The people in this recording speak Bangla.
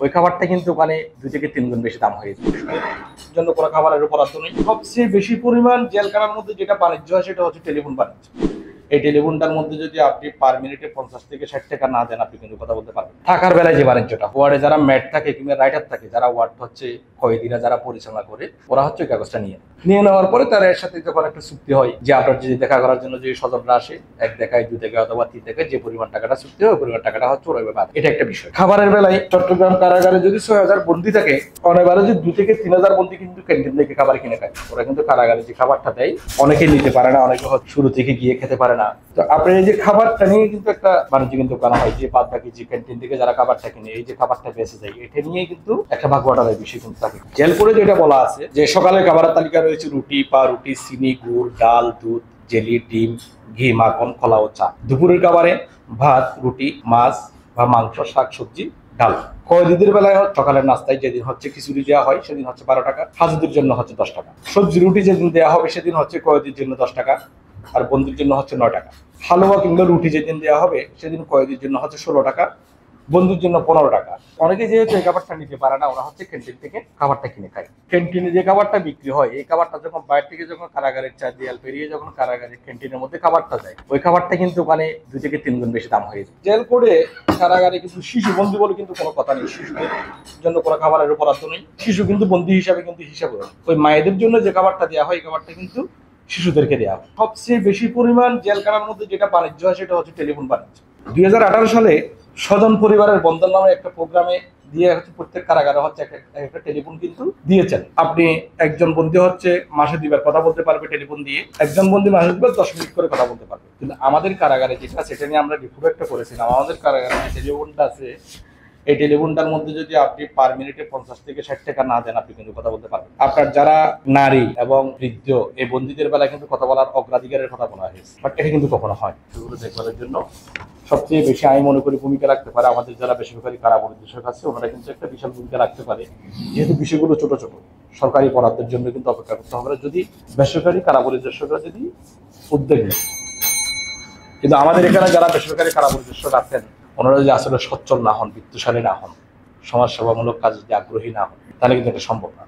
ওই খাবারটা কিন্তু ওখানে 2 থেকে 3 গুণ বেশি দাম হয়ে যায়। জন্য কোনো খাবারের বরাদ্দ নেই। সবচেয়ে বেশি পরিমাণ জেলখানার মধ্যে যেটা বাণিজ্য হয় সেটা হচ্ছে টেলিফোন বাণিজ্য। এই টেলিফোনটার মধ্যে যদি আপনি পার মিনিটে 50 থেকে 60 টাকা না দেন, আপনি কিন্তু কথা বলতে পারবেন। থাকার বেলায় যে বাণিজ্যটা, ওয়ার্ডে যারা ম্যাট থাকে কিংবা রাইটার থাকে, যারা ওয়ার্ড হচ্ছে কয়েদিরা যারা পরিচালনা করে, ওরা হচ্ছে ওই কাগজটা নিয়ে নেওয়ার পরে তার এর সাথে যখন একটা চুক্তি হয় যে আপনার যদি দেখা করার জন্য যে স্বজনরা আসে, 1 দেখায় 2 দেখায় অথবা 3 দেখায়, যে পরিমাণ টাকাটা চুক্তি হয় ওই পরিমাণ টাকাটা হচ্ছে ওরা ব্যাপার। এটা একটা বিষয়। খাবারের বেলায় চট্টগ্রাম কারাগারে যদি 6000 বন্দী থাকে, অনেবারে যে 2 থেকে 3000 বন্দী কিন্তু ক্যান্টিন থেকে খাবার কিনে খায়। ওরা কিন্তু কারাগারে যে খাবারটা দেয় অনেকে নিতে পারে না, অনেকে শুরু থেকে গিয়ে খেতে পারে না। তো আপনার এই যে খাবারটা নিয়ে কিন্তু একটা বাণিজ্য কিন্তু করা হয়, যে বাদ বাকি যে ক্যান্টিন থেকে যারা খাবারটা কিনে এই যে খাবারটা বেঁচে যায়, এটা নিয়ে কিন্তু একটা ভাগবাটারের বিষয় কিন্তু থাকে। জেল করে যেটা বলা আছে যে সকালের খাবারের তালিকা রয়েছে রুটি, পাউরুটি, চিনি, গুড়, ডাল, দুধ, জেলি, ডিম, ঘি, মাখন, কলা ও চা। দুপুরের খাবারে ভাত, রুটি, মাছ বা মাংস, শাকসবজি, ডাল। কয়েদিদের বেলায় সকালের নাস্তায় যেদিন হচ্ছে খিচুড়ি দেওয়া হয় সেদিন হচ্ছে 12 টাকা, হাজিদের জন্য হচ্ছে 10 টাকা। সবজি রুটি যেদিন দেওয়া হবে সেদিন হচ্ছে কয়েদির জন্য 10 টাকা আর বন্দীর জন্য হচ্ছে 9 টাকা। হালুয়া কিংবা রুটি যেদিন দেওয়া হবে সেদিন কয়েদির জন্য হচ্ছে 16 টাকা, বন্ধুর জন্য 15 টাকা। অনেকে যেহেতু এই খাবারটা নিতে পারে না, ওরা হচ্ছে ক্যান্টিন থেকে খাবারটা কিনে খায়। ক্যান্টিনে যে খাবারটা বিক্রি হয়, এই খাবারটা যখন বাইরে থেকে যখন কারাগারের 4 দেয়াল পেরিয়ে যখন কারাগারের ক্যান্টিনের মধ্যে খাবারটা যায়, ওই খাবারটা কিন্তু ওখানে 2 থেকে 3 গুণ বেশি দাম হয়ে যায়। জেল করে কারাগারে কিন্তু শিশু বন্দী বলে কিন্তু কোনো কথা নেই, শিশুদের জন্য কোনো খাবারের বরাদ্দ নেই। শিশু কিন্তু বন্দী হিসাবে কিন্তু হিসাব হয়। ওই মায়েদের জন্য যে খাবারটা দেওয়া হয় এই খাবারটা কিন্তু শিশুদেরকে দেওয়া হয়। সবচেয়ে বেশি পরিমাণ জেলখানার মধ্যে যেটা বাণিজ্য হয় সেটা হচ্ছে টেলিফোন বাণিজ্য। 2018 সালে স্বজন পরিবারের বন্ধন নামে একটা প্রোগ্রামে দিয়ে হচ্ছে প্রত্যেক কারাগারে হচ্ছে একটা টেলিফোন কিন্তু দিয়েছেন। আপনি একজন বন্দী হচ্ছে মাসে 2বার কথা বলতে পারবে টেলিফোন দিয়ে, একজন বন্দী মাসে 2বার 10 মিনিট করে কথা বলতে পারবে। কিন্তু আমাদের কারাগারে যেটা, সেটা নিয়ে আমরা রিপোর্ট একটা করেছিলাম। আমাদের কারাগারে যে টেলিফোনটা আছে, এই টেলিফোনটার মধ্যে যদি আপনি পার মিনিটে 50 থেকে 60 টাকা না দেন, আপনি কিন্তু কথা বলতে পারবেন। আপনার যারা নারী এবং বৃদ্ধ এই বন্দীদের বেলায় কিন্তু কথা বলার অগ্রাধিকারের কথা বলা হয়েছে, বাট এটা কিন্তু কখনো হয়। সেগুলো দেখভালের জন্য সবচেয়ে বেশি আমি মনে করি ভূমিকা রাখতে পারে আমাদের যারা বেসরকারি কারা পরিদর্শক আছে, ওনারা কিন্তু একটা বিশাল ভূমিকা রাখতে পারে। যেহেতু বিষয়গুলো ছোট ছোট, সরকারি বরাদ্দের জন্য কিন্তু অপেক্ষা করতে হবে যদি বেসরকারি কারা পরিদর্শকরা যদি উদ্যোগ নেয়। কিন্তু আমাদের এখানে যারা বেসরকারি কারা পরিদর্শক আছেন, ওনারা যদি আসলে সচ্ছল না হন, বিত্তশালী না হন, সমাজসেবামূলক কাজে যদি আগ্রহী না হন, তাহলে কিন্তু এটা সম্ভব না।